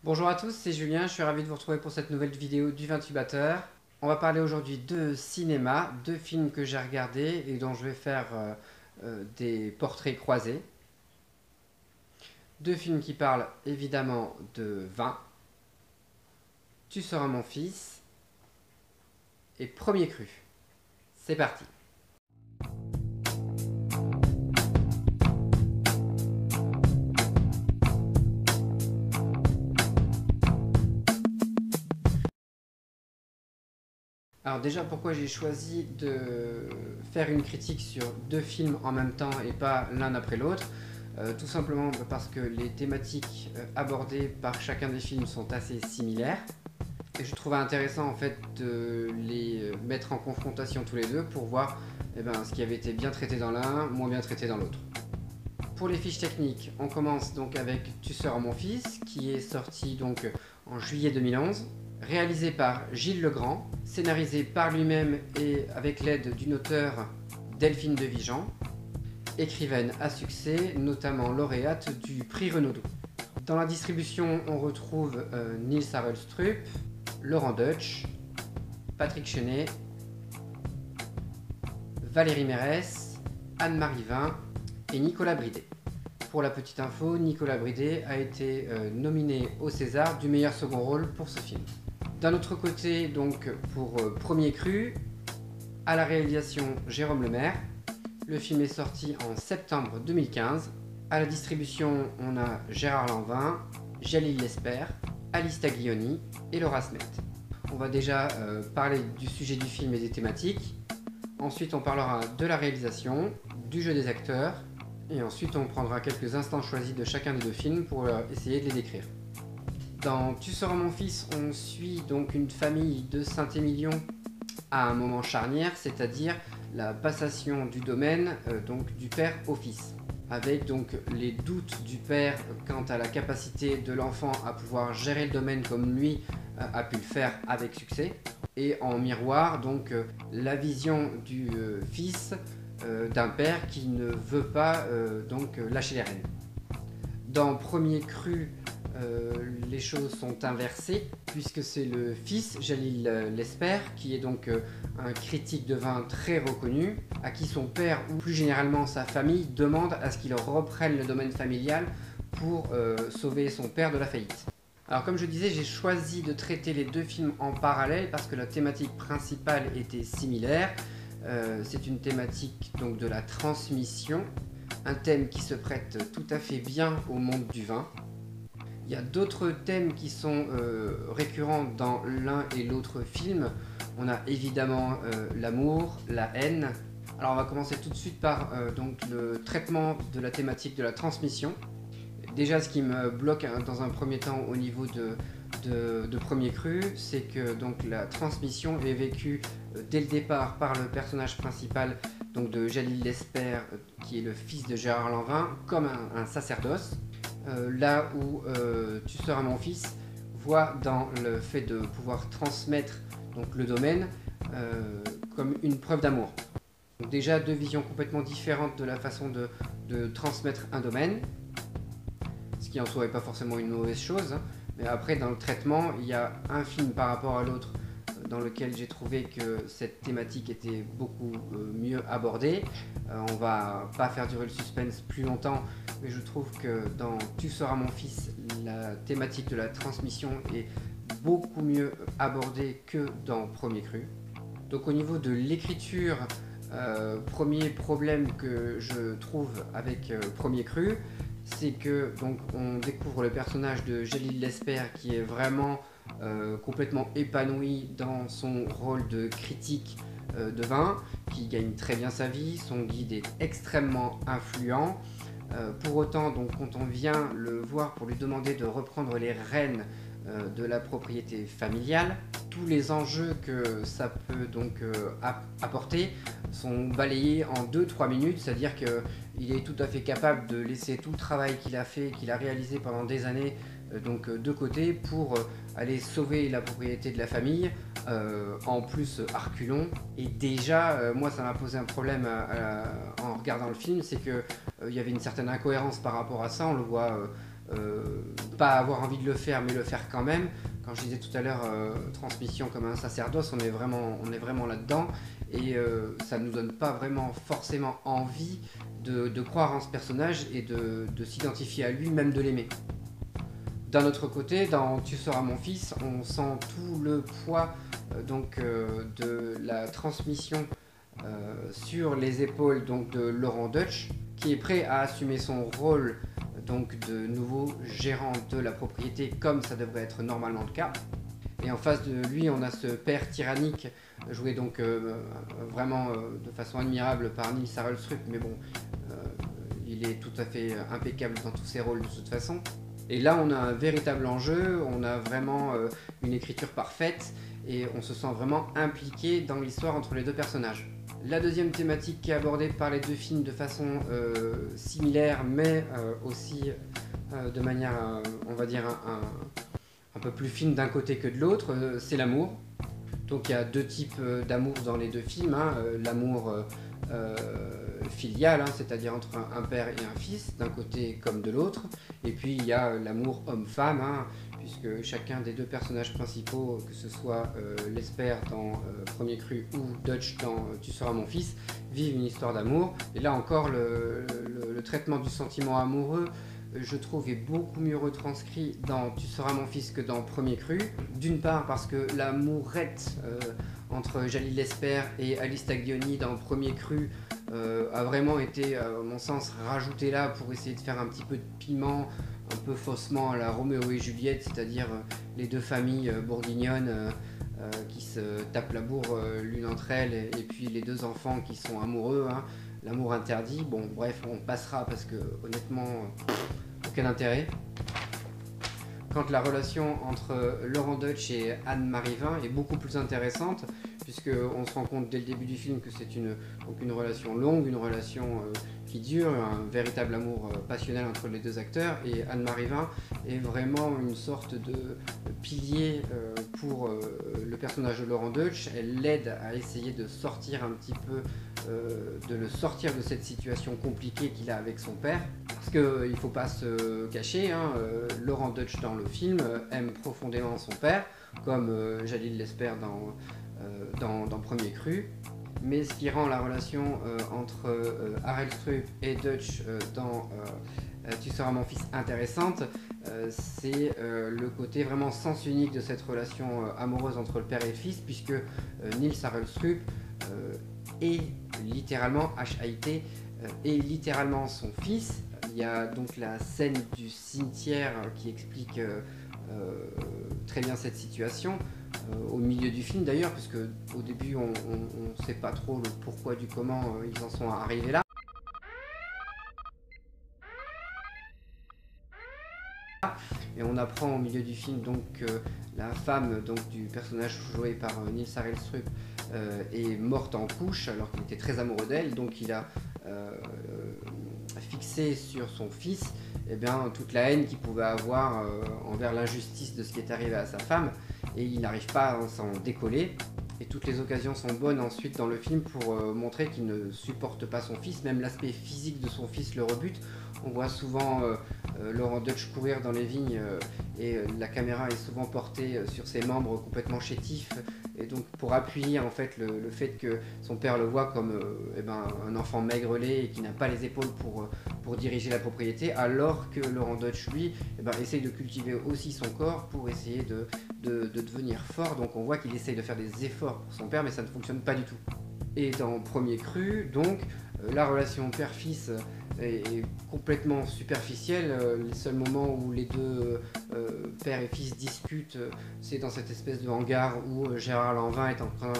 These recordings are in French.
Bonjour à tous, c'est Julien, je suis ravi de vous retrouver pour cette nouvelle vidéo du 28 batteur. On va parler aujourd'hui de cinéma, deux films que j'ai regardés et dont je vais faire des portraits croisés. Deux films qui parlent évidemment de vin, Tu seras mon fils et Premier cru. C'est parti. Alors déjà, pourquoi j'ai choisi de faire une critique sur deux films en même temps et pas l'un après l'autre? Tout simplement parce que les thématiques abordées par chacun des films sont assez similaires. Et je trouvais intéressant en fait de les mettre en confrontation tous les deux pour voir ce qui avait été bien traité dans l'un, moins bien traité dans l'autre. Pour les fiches techniques, on commence donc avec Tu seras mon fils, qui est sorti donc en juillet 2011, réalisé par Gilles Legrand, scénarisé par lui-même et avec l'aide d'une auteure, Delphine de Vigan, écrivaine à succès, notamment lauréate du prix Renaudot. Dans la distribution, on retrouve Nils Harelstrup, Laurent Deutsch, Patrick Chenet, Valérie Mérès, Anne-Marie Vin et Nicolas Bridé. Pour la petite info, Nicolas Bridé a été nominé au César du meilleur second rôle pour ce film. D'un autre côté, donc pour Premier cru, à la réalisation Jérôme Lemaire. Le film est sorti en septembre 2015. À la distribution, on a Gérard Lanvin, Jalil Lesper, Alice Taglioni et Laura Smet. On va déjà parler du sujet du film et des thématiques. Ensuite, on parlera de la réalisation, du jeu des acteurs. Et ensuite, on prendra quelques instants choisis de chacun des deux films pour essayer de les décrire. Dans Tu seras mon fils, on suit donc une famille de Saint-Émilion à un moment charnière, c'est-à-dire la passation du domaine donc du père au fils, avec donc les doutes du père quant à la capacité de l'enfant à pouvoir gérer le domaine comme lui a pu le faire avec succès, et en miroir donc la vision du fils d'un père qui ne veut pas donc lâcher les rênes. Dans Premier cru, les choses sont inversées puisque c'est le fils, Jalil Lesper, qui est donc un critique de vin très reconnu, à qui son père ou plus généralement sa famille demande à ce qu'il reprenne le domaine familial pour sauver son père de la faillite. Alors comme je disais, j'ai choisi de traiter les deux films en parallèle parce que la thématique principale était similaire. C'est une thématique donc de la transmission, un thème qui se prête tout à fait bien au monde du vin. Il y a d'autres thèmes qui sont récurrents dans l'un et l'autre film. On a évidemment l'amour, la haine. Alors on va commencer tout de suite par donc le traitement de la thématique de la transmission. Déjà, ce qui me bloque dans un premier temps au niveau de Premier cru, c'est que donc la transmission est vécue dès le départ par le personnage principal donc de Jalil Lesper, qui est le fils de Gérard Lanvin, comme un sacerdoce. Là où Tu seras mon fils voit dans le fait de pouvoir transmettre donc, le domaine comme une preuve d'amour. Donc déjà deux visions complètement différentes de la façon de transmettre un domaine, ce qui en soi n'est pas forcément une mauvaise chose, hein. Mais après dans le traitement, il y a un film par rapport à l'autre dans lequel j'ai trouvé que cette thématique était beaucoup mieux abordée. On va pas faire durer le suspense plus longtemps, mais je trouve que dans Tu seras mon fils, la thématique de la transmission est beaucoup mieux abordée que dans Premier cru. Donc au niveau de l'écriture, premier problème que je trouve avec Premier cru, c'est que donc on découvre le personnage de Jalil Lesper qui est vraiment complètement épanoui dans son rôle de critique de vin, qui gagne très bien sa vie, son guide est extrêmement influent. Pour autant, donc, quand on vient le voir pour lui demander de reprendre les rênes de la propriété familiale, tous les enjeux que ça peut donc apporter sont balayés en 2-3 minutes, c'est-à-dire qu'il est tout à fait capable de laisser tout le travail qu'il a fait, qu'il a réalisé pendant des années donc de côté pour aller sauver la propriété de la famille, en plus à reculons. Et déjà, moi ça m'a posé un problème en regardant le film, c'est qu'il y avait une certaine incohérence par rapport à ça. On le voit pas avoir envie de le faire, mais le faire quand même. Quand je disais tout à l'heure transmission comme un sacerdoce, on est vraiment là-dedans, et ça ne nous donne pas vraiment forcément envie de croire en ce personnage et de s'identifier à lui, même de l'aimer. D'un autre côté, dans Tu seras mon fils, on sent tout le poids de la transmission sur les épaules donc, de Laurent Deutsch, qui est prêt à assumer son rôle donc, de nouveau gérant de la propriété, comme ça devrait être normalement le cas. Et en face de lui, on a ce père tyrannique, joué donc vraiment de façon admirable par Nils Harelstrup, mais bon, il est tout à fait impeccable dans tous ses rôles de toute façon. Et là, on a un véritable enjeu, on a vraiment une écriture parfaite, et on se sent vraiment impliqué dans l'histoire entre les deux personnages. La deuxième thématique qui est abordée par les deux films de façon similaire, mais aussi de manière, on va dire, un peu plus fine d'un côté que de l'autre, c'est l'amour. Donc il y a deux types d'amour dans les deux films, hein. L'amour filial, hein, c'est-à-dire entre un père et un fils, d'un côté comme de l'autre, et puis il y a l'amour homme-femme, hein, puisque chacun des deux personnages principaux, que ce soit Lesper dans Premier Cru ou Dutch dans Tu seras mon fils, vivent une histoire d'amour. Et là encore, le traitement du sentiment amoureux, je trouve, est beaucoup mieux retranscrit dans Tu seras mon fils que dans Premier Cru. D'une part parce que l'amourette entre Jalil Lesper et Alice Taglioni dans Premier Cru a vraiment été, à mon sens, rajouté là pour essayer de faire un petit peu de piment, un peu faussement à la Roméo et Juliette, c'est-à-dire les deux familles bourguignonnes qui se tapent la bourre l'une entre elles, et puis les deux enfants qui sont amoureux, hein, l'amour interdit. Bon, bref, on passera parce que honnêtement, aucun intérêt. Quand la relation entre Laurent Deutsch et Anne-Marie Vin est beaucoup plus intéressante, puisqu'on se rend compte dès le début du film que c'est une relation longue, une relation qui dure, un véritable amour passionnel entre les deux acteurs, et Anne-Marie Vin est vraiment une sorte de pilier pour le personnage de Laurent Deutsch. Elle l'aide à essayer de sortir un petit peu, de le sortir de cette situation compliquée qu'il a avec son père, parce qu'il ne faut pas se cacher, hein, Laurent Deutsch dans le film aime profondément son père, comme Jalil Lesper dans Premier Cru. Mais ce qui rend la relation entre Harelstrup et Dutch dans Tu seras mon fils intéressante, c'est le côté vraiment sens unique de cette relation amoureuse entre le père et le fils, puisque Nils Harelstrup est littéralement, H-A-I-T, est littéralement son fils. Il y a donc la scène du cimetière qui explique très bien cette situation, au milieu du film d'ailleurs, puisque au début on ne sait pas trop le pourquoi du comment ils en sont arrivés là. Et on apprend au milieu du film donc que la femme donc, du personnage joué par Nils Harelstrup est morte en couche alors qu'il était très amoureux d'elle, donc il a fixé sur son fils toute la haine qu'il pouvait avoir envers l'injustice de ce qui est arrivé à sa femme, et il n'arrive pas à s'en décoller. Et toutes les occasions sont bonnes ensuite dans le film pour montrer qu'il ne supporte pas son fils, même l'aspect physique de son fils le rebute. On voit souvent Laurent Deutsch courir dans les vignes et la caméra est souvent portée sur ses membres complètement chétifs, et donc pour appuyer en fait le fait que son père le voit comme un enfant maigrelet et qui n'a pas les épaules pour diriger la propriété, alors que Laurent Deutsch lui essaye de cultiver aussi son corps pour essayer de devenir fort. Donc on voit qu'il essaye de faire des efforts pour son père, mais ça ne fonctionne pas du tout. Et dans Premier Cru, donc, la relation père-fils est complètement superficielle. Les seuls moments où les deux père et fils discutent, c'est dans cette espèce de hangar où Gérard Lanvin est en train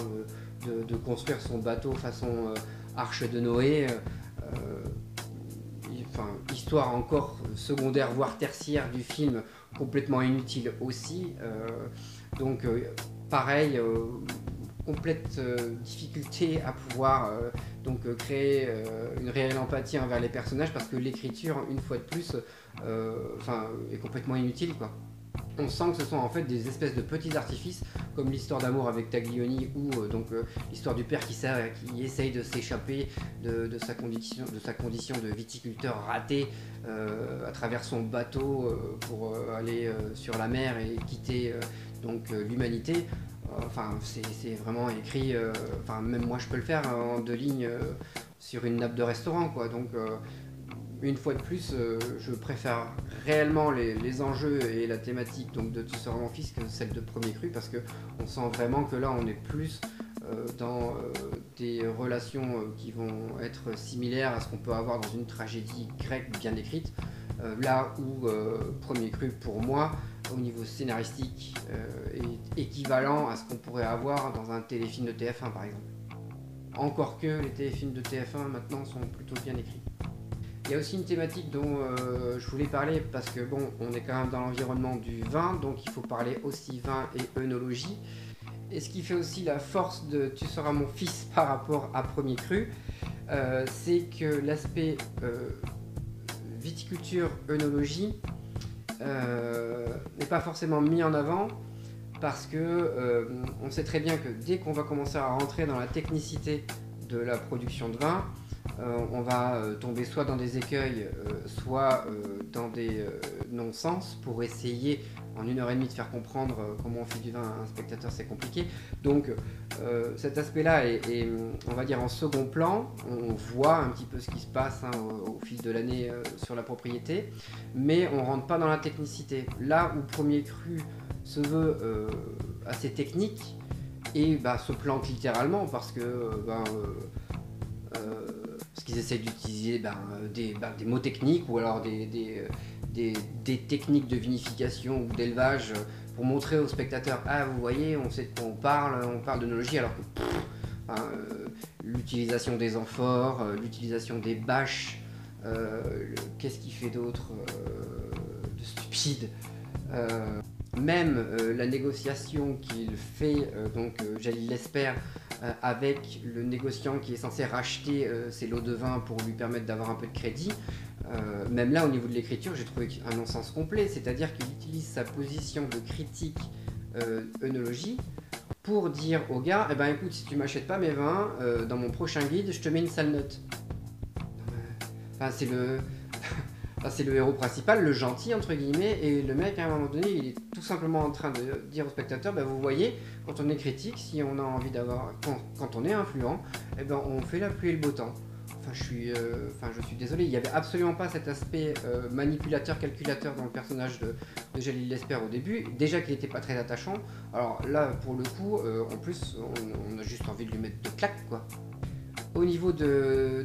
de construire son bateau façon Arche de Noé. Histoire encore secondaire voire tertiaire du film, complètement inutile aussi. Pareil, complète difficulté à pouvoir créer une réelle empathie envers les personnages, parce que l'écriture, une fois de plus, est complètement inutile, quoi. On sent que ce sont en fait des espèces de petits artifices, comme l'histoire d'amour avec Taglioni ou l'histoire du père qui essaye de s'échapper de sa condition de viticulteur raté à travers son bateau pour aller sur la mer et quitter l'humanité. Enfin, c'est vraiment écrit, même moi je peux le faire en 2 lignes sur une nappe de restaurant, quoi. Donc une fois de plus, je préfère réellement les enjeux et la thématique de Tu seras mon fils que celle de Premier Cru, parce qu'on sent vraiment que là on est plus dans des relations qui vont être similaires à ce qu'on peut avoir dans une tragédie grecque bien écrite, là où Premier Cru pour moi au niveau scénaristique est équivalent à ce qu'on pourrait avoir dans un téléfilm de TF1 par exemple. Encore que les téléfilms de TF1 maintenant sont plutôt bien écrits. Il y a aussi une thématique dont je voulais parler parce que bon, on est quand même dans l'environnement du vin, donc il faut parler aussi vin et œnologie. Et ce qui fait aussi la force de Tu seras mon fils par rapport à Premier Cru, c'est que l'aspect viticulture, œnologie n'est pas forcément mis en avant parce que on sait très bien que dès qu'on va commencer à rentrer dans la technicité de la production de vin, on va tomber soit dans des écueils, soit dans des non-sens pour essayer en 1h30 de faire comprendre comment on fait du vin à un spectateur, c'est compliqué. Donc cet aspect-là est, on va dire, en second plan. On voit un petit peu ce qui se passe au fil de l'année sur la propriété, mais on rentre pas dans la technicité. Là où Premier Cru se veut assez technique et se plante littéralement parce que parce qu'ils essayent d'utiliser des mots techniques ou alors des techniques de vinification ou d'élevage pour montrer aux spectateurs, ah vous voyez, on sait de quoi on parle d'œnologie, alors que l'utilisation des amphores, l'utilisation des bâches, qu'est-ce qu'il fait d'autre de stupide, même la négociation qu'il fait, Jalil Lesper, avec le négociant qui est censé racheter ses lots de vin pour lui permettre d'avoir un peu de crédit, même là au niveau de l'écriture j'ai trouvé un non-sens complet, c'est-à-dire qu'il utilise sa position de critique œnologie pour dire au gars, écoute, si tu m'achètes pas mes vins, dans mon prochain guide je te mets une sale note. C'est le héros principal, le gentil entre guillemets, et le mec à un moment donné il est tout simplement en train de dire au spectateur, vous voyez, quand on est critique, si on a envie d'avoir, quand on est influent, on fait la pluie et le beau temps. Je suis désolé, il n'y avait absolument pas cet aspect manipulateur, calculateur dans le personnage de Jalil Lesper au début, déjà qu'il n'était pas très attachant. Alors là pour le coup, en plus on a juste envie de lui mettre de claques, quoi. Au niveau de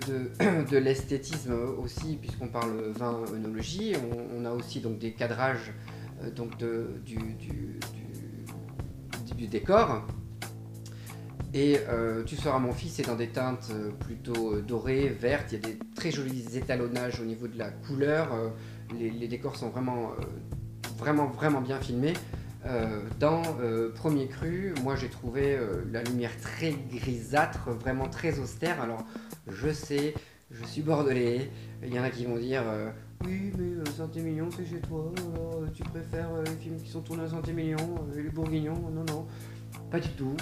l'esthétisme aussi, puisqu'on parle vin œnologie, on a aussi des cadrages du décor. Et Tu seras mon fils est dans des teintes plutôt dorées, vertes, il y a des très jolis étalonnages au niveau de la couleur, les décors sont vraiment bien filmés. Dans Premier Cru, moi j'ai trouvé la lumière très grisâtre, vraiment très austère. Alors je sais, je suis bordelais, il y en a qui vont dire oui mais Saint-Émilion c'est chez toi, alors, tu préfères les films qui sont tournés à Saint-Émilion, les Bourguignons, non, pas du tout.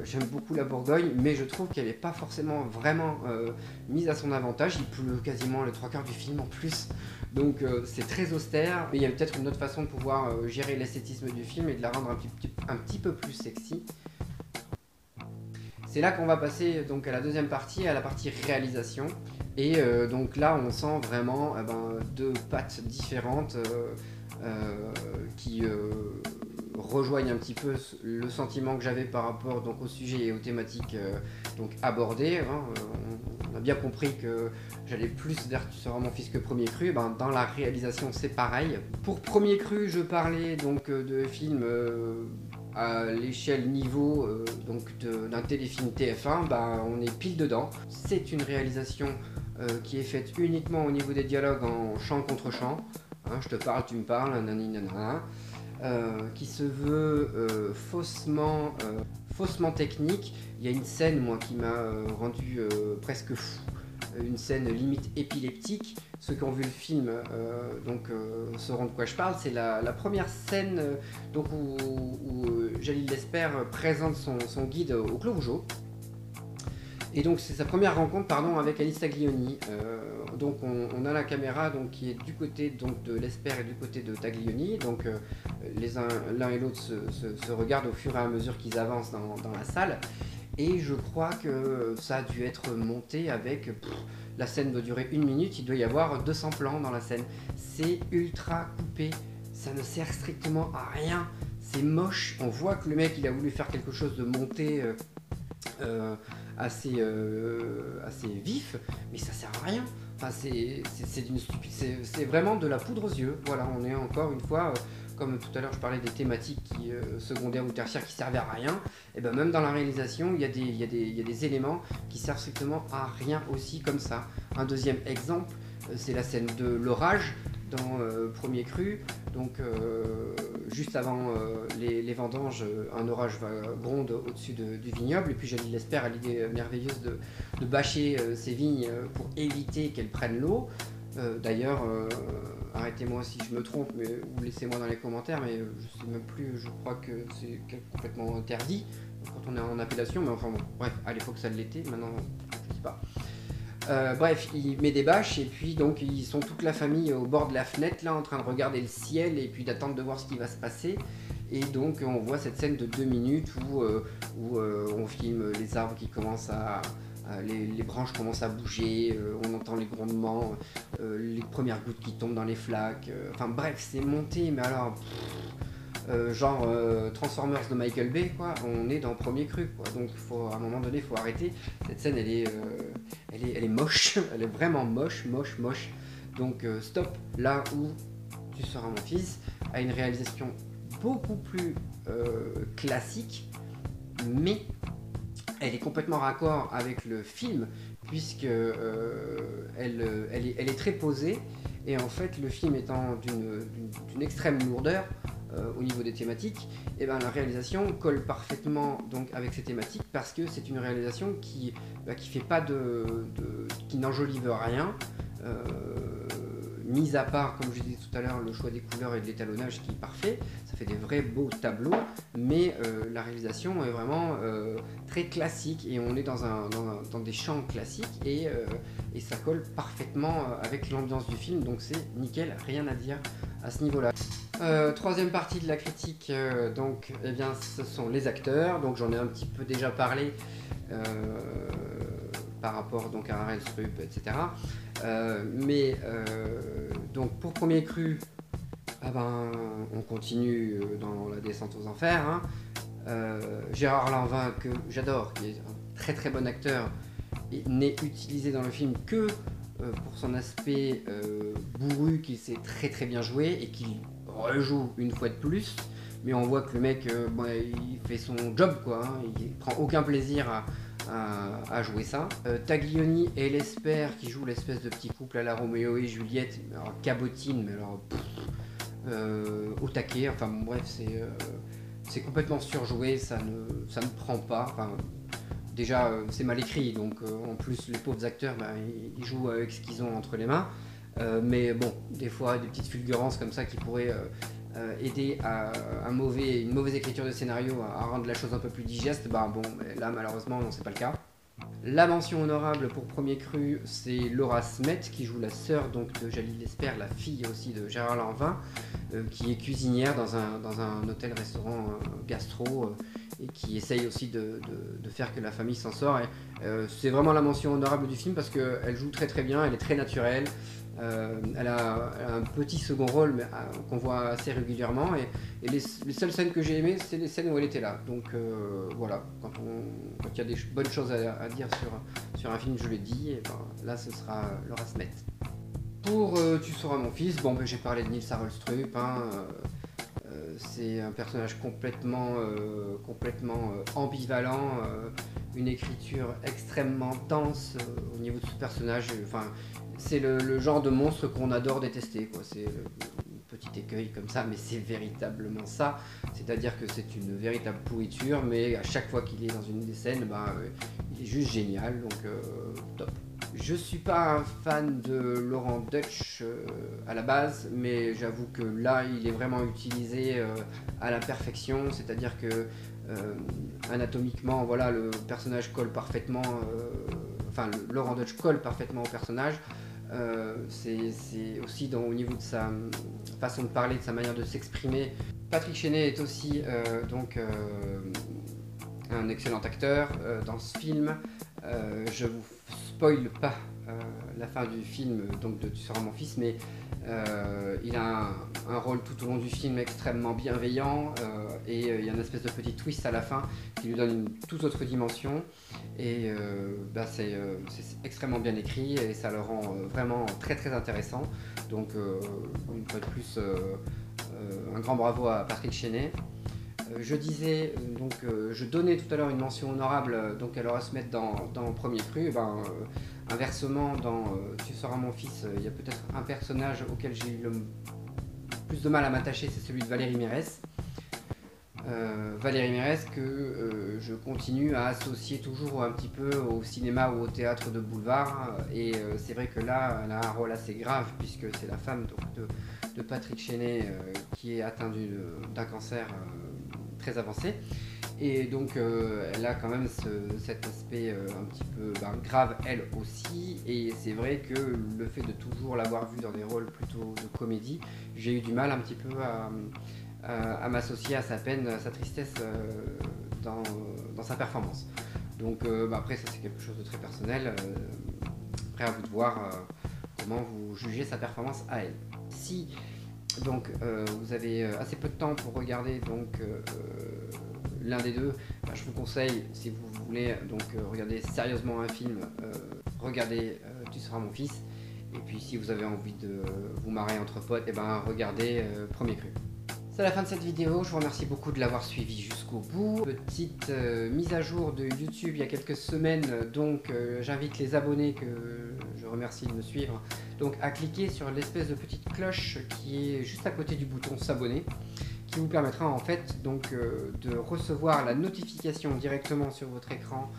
J'aime beaucoup la Bourgogne, mais je trouve qu'elle n'est pas forcément vraiment mise à son avantage. Il pleut quasiment les 3/4 du film en plus, donc c'est très austère. Mais il y a peut-être une autre façon de pouvoir gérer l'esthétisme du film et de la rendre un petit peu plus sexy. C'est là qu'on va passer à la deuxième partie, à la partie réalisation. Et donc là on sent vraiment deux pattes différentes qui rejoignent un petit peu le sentiment que j'avais par rapport au sujet et aux thématiques abordées. On a bien compris que j'allais plus vers Tu seras mon fils que Premier Cru. Dans la réalisation c'est pareil. Pour Premier Cru je parlais de films à l'échelle niveau d'un téléfilm TF1, on est pile dedans. C'est une réalisation qui est faite uniquement au niveau des dialogues en chant contre chant. Je te parle, tu me parles, nanani nanana. Qui se veut faussement technique. Il y a une scène qui m'a rendu presque fou. une scène limite épileptique. Ceux qui ont vu le film sauront de quoi je parle. C'est la première scène donc où Jalil Lesper présente son guide au Clos Vougeot. Et donc c'est sa première rencontre avec Anis Taglioni. Donc on a la caméra donc, qui est du côté donc, de Lesper et du côté de Taglioni. Donc l'un et l'autre se regardent au fur et à mesure qu'ils avancent dans la salle. Et je crois que ça a dû être monté avec... la scène doit durer 1 minute, il doit y avoir 200 plans dans la scène. C'est ultra coupé, ça ne sert strictement à rien. C'est moche, on voit que le mec il a voulu faire quelque chose de monté assez vif, mais ça sert à rien. Enfin, c'est d'une stupidité, c'est vraiment de la poudre aux yeux. Voilà, on est encore une fois, comme tout à l'heure je parlais des thématiques secondaires ou tertiaires qui servaient à rien, et ben même dans la réalisation il y a des éléments qui servent strictement à rien aussi comme ça. Un deuxième exemple, c'est la scène de l'orage dans Premier Cru. Donc juste avant les vendanges, un orage gronde au-dessus du vignoble, et puis Jalil Lesper a l'idée merveilleuse de bâcher ses vignes pour éviter qu'elles prennent l'eau. D'ailleurs, arrêtez-moi si je me trompe, ou laissez-moi dans les commentaires, mais je sais même plus, je crois que c'est complètement interdit quand on est en appellation, mais enfin bon, bref, à l'époque ça l'était, maintenant je sais pas. Bref, il met des bâches et puis donc ils sont toute la famille au bord de la fenêtre là en train de regarder le ciel et puis d'attendre de voir ce qui va se passer. Et donc on voit cette scène de 2 minutes où on filme les arbres qui commencent les branches commencent à bouger, on entend les grondements, les premières gouttes qui tombent dans les flaques. Enfin bref, c'est monté, mais alors... Transformers de Michael Bay, quoi. On est dans Premier Cru, quoi. Donc à un moment donné il faut arrêter. Cette scène elle est moche, elle est vraiment moche. Donc stop là où Tu seras mon fils a une réalisation beaucoup plus classique, mais elle est complètement raccord avec le film puisque elle est très posée, et en fait le film étant d'une extrême lourdeur au niveau des thématiques, et ben la réalisation colle parfaitement donc avec ces thématiques parce que c'est une réalisation qui fait pas qui n'enjolive rien, mis à part, comme je disais tout à l'heure, le choix des couleurs et de l'étalonnage qui est parfait, ça fait des vrais beaux tableaux, mais la réalisation est vraiment très classique, et on est dans des champs classiques, et ça colle parfaitement avec l'ambiance du film, donc c'est nickel, rien à dire à ce niveau-là. Troisième partie de la critique, eh bien, ce sont les acteurs, donc j'en ai un petit peu déjà parlé par rapport donc, à Harel Strup, etc. Donc pour Premier Cru, on continue dans la descente aux enfers. Hein. Gérard Lanvin, que j'adore, qui est un très très bon acteur, n'est utilisé dans le film que pour son aspect bourru, qu'il sait très très bien jouer et qu'il rejoue une fois de plus. Mais on voit que le mec, il fait son job, quoi. Hein. Il prend aucun plaisir à jouer ça. Taglioni et Lesper qui jouent l'espèce de petit couple à la Roméo et Juliette, alors cabotine, mais alors au taquet. Enfin bon, bref, c'est complètement surjoué, ça ne prend pas. Enfin, déjà c'est mal écrit, donc en plus les pauvres acteurs, ils jouent avec ce qu'ils ont entre les mains. Mais bon, des fois des petites fulgurances comme ça qui pourraient aider à une mauvaise écriture de scénario à rendre la chose un peu plus digeste, là malheureusement non, c'est pas le cas. La mention honorable pour Premier Cru, c'est Laura Smet qui joue la sœur donc de Jalil Lesper, la fille aussi de Gérard Lanvin, qui est cuisinière dans un hôtel-restaurant gastro, et qui essaye aussi de faire que la famille s'en sort. C'est vraiment la mention honorable du film parce qu'elle joue très très bien, elle est très naturelle. Elle a un petit second rôle mais qu'on voit assez régulièrement, et les seules scènes que j'ai aimées, c'est les scènes où elle était là. Donc voilà, quand il y a des bonnes choses à dire sur un film, je l'ai dit, et là ce sera Laura Smet. Pour Tu seras mon fils, j'ai parlé de Nils Harel Strup, c'est un personnage complètement ambivalent, une écriture extrêmement dense au niveau de ce personnage. C'est le genre de monstre qu'on adore détester, quoi. C'est un petit écueil comme ça, mais c'est véritablement ça. C'est-à-dire que c'est une véritable pourriture, mais à chaque fois qu'il est dans une des scènes, il est juste génial, donc top. Je suis pas un fan de Laurent Deutsch à la base, mais j'avoue que là il est vraiment utilisé à la perfection, c'est-à-dire que anatomiquement voilà, le personnage colle parfaitement, Laurent Deutsch colle parfaitement au personnage. C'est aussi au niveau de sa façon de parler, de sa manière de s'exprimer. Patrick Chenet est aussi un excellent acteur dans ce film. Je vous spoil pas la fin du film, donc de Tu seras mon fils, mais il a un rôle tout au long du film extrêmement bienveillant et il y a une espèce de petit twist à la fin qui lui donne une toute autre dimension et c'est extrêmement bien écrit et ça le rend vraiment très très intéressant. Donc une fois de plus un grand bravo à Patrick Chenet. Je disais, je donnais tout à l'heure une mention honorable, donc elle aura à se mettre dans Premier Cru. Inversement, dans Tu seras mon fils, il y a peut-être un personnage auquel j'ai eu le plus de mal à m'attacher, c'est celui de Valérie Mérès. Valérie Mérès que je continue à associer toujours un petit peu au cinéma ou au théâtre de boulevard. Et c'est vrai que là, elle a un rôle assez grave puisque c'est la femme de Patrick Chenet qui est atteint d'un cancer très avancé. Et donc elle a quand même cet aspect un petit peu grave elle aussi, et c'est vrai que le fait de toujours l'avoir vue dans des rôles plutôt de comédie, j'ai eu du mal un petit peu à m'associer à sa peine, à sa tristesse dans sa performance. Donc après ça c'est quelque chose de très personnel, après à vous de voir comment vous jugez sa performance à elle. Si donc vous avez assez peu de temps pour regarder l'un des deux, je vous conseille, si vous voulez regarder sérieusement un film, regardez Tu seras mon fils. Et puis si vous avez envie de vous marrer entre potes, regardez Premier Cru. C'est la fin de cette vidéo, je vous remercie beaucoup de l'avoir suivi jusqu'au bout. Petite mise à jour de YouTube il y a quelques semaines, donc j'invite les abonnés que je remercie de me suivre à cliquer sur l'espèce de petite cloche qui est juste à côté du bouton s'abonner, qui vous permettra en fait de recevoir la notification directement sur votre écran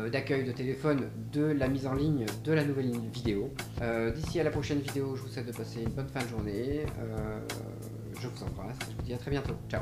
d'accueil de téléphone de la mise en ligne de la nouvelle vidéo. D'ici à la prochaine vidéo, je vous souhaite de passer une bonne fin de journée. Je vous embrasse, je vous dis à très bientôt. Ciao.